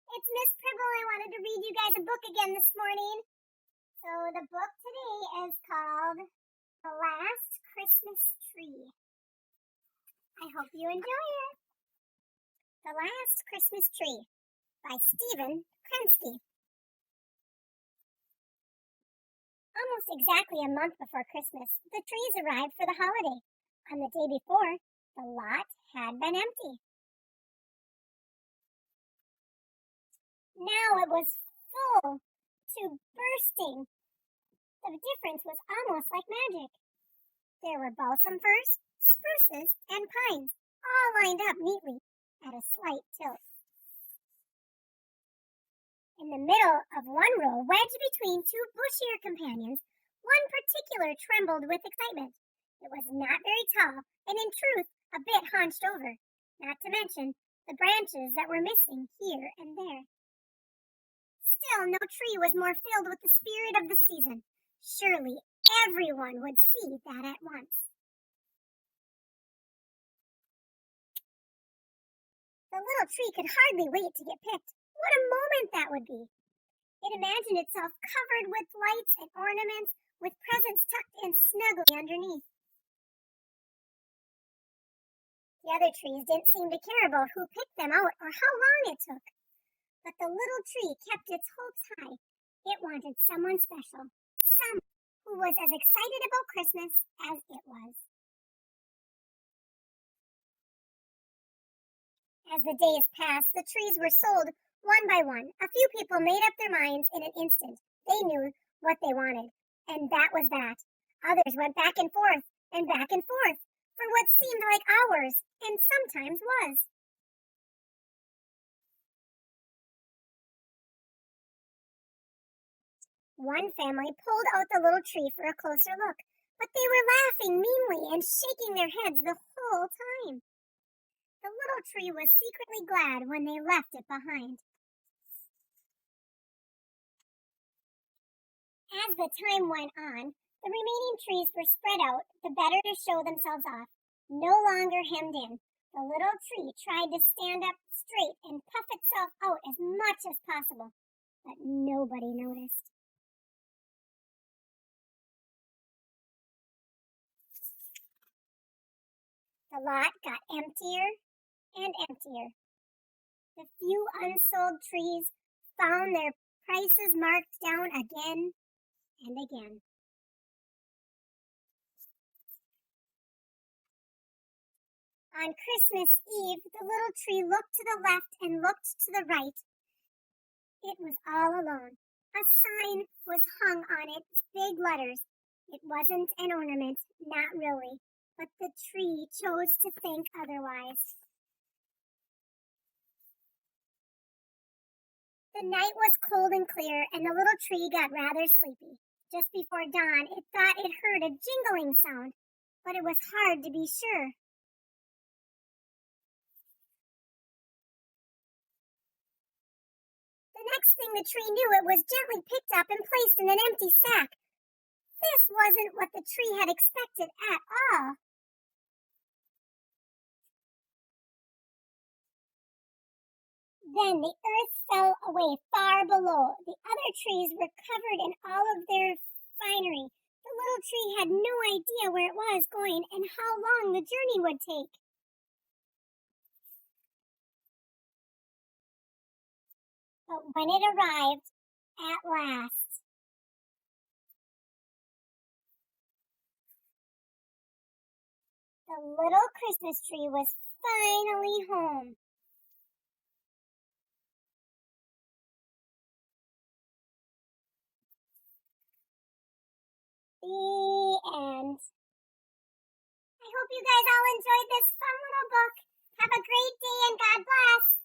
It's Miss Pribble. I wanted to read you guys a book again this morning. So the book today is called The Last Christmas Tree. I hope you enjoy it. The Last Christmas Tree by Stephen Krensky. Almost exactly a month before Christmas, the trees arrived for the holiday. On the day before, the lot had been empty. Now it was full to bursting. The difference was almost like magic. There were balsam firs, spruces, and pines, all lined up neatly at a slight tilt. In the middle of one row, wedged between two bushier companions, one particular trembled with excitement. It was not very tall, and in truth, a bit hunched over, not to mention the branches that were missing here and there. Still, no tree was more filled with the spirit of the season. Surely everyone would see that at once. The little tree could hardly wait to get picked. What a moment that would be! It imagined itself covered with lights and ornaments, with presents tucked in snugly underneath. The other trees didn't seem to care about who picked them out or how long it took. But the little tree kept its hopes high. It wanted someone special, someone who was as excited about Christmas as it was. As the days passed, the trees were sold one by one. A few people made up their minds in an instant. They knew what they wanted, and that was that. Others went back and forth for what seemed like hours, and sometimes was. One family pulled out the little tree for a closer look, but they were laughing meanly and shaking their heads the whole time. The little tree was secretly glad when they left it behind. As the time went on, the remaining trees were spread out the better to show themselves off, no longer hemmed in. The little tree tried to stand up straight and puff itself out as much as possible, but nobody noticed. The lot got emptier and emptier. The few unsold trees found their prices marked down again and again. On Christmas Eve, the little tree looked to the left and looked to the right. It was all alone. A sign was hung on its big letters. It wasn't an ornament, not really, but the tree chose to think otherwise. The night was cold and clear, and the little tree got rather sleepy. Just before dawn, it thought it heard a jingling sound, but it was hard to be sure. The next thing the tree knew, it was gently picked up and placed in an empty sack. This wasn't what the tree had expected at all. Then the earth fell away far below. The other trees were covered in all of their finery. The little tree had no idea where it was going and how long the journey would take. But when it arrived, at last, the little Christmas tree was finally home. The end. I hope you guys all enjoyed this fun little book. Have a great day and God bless.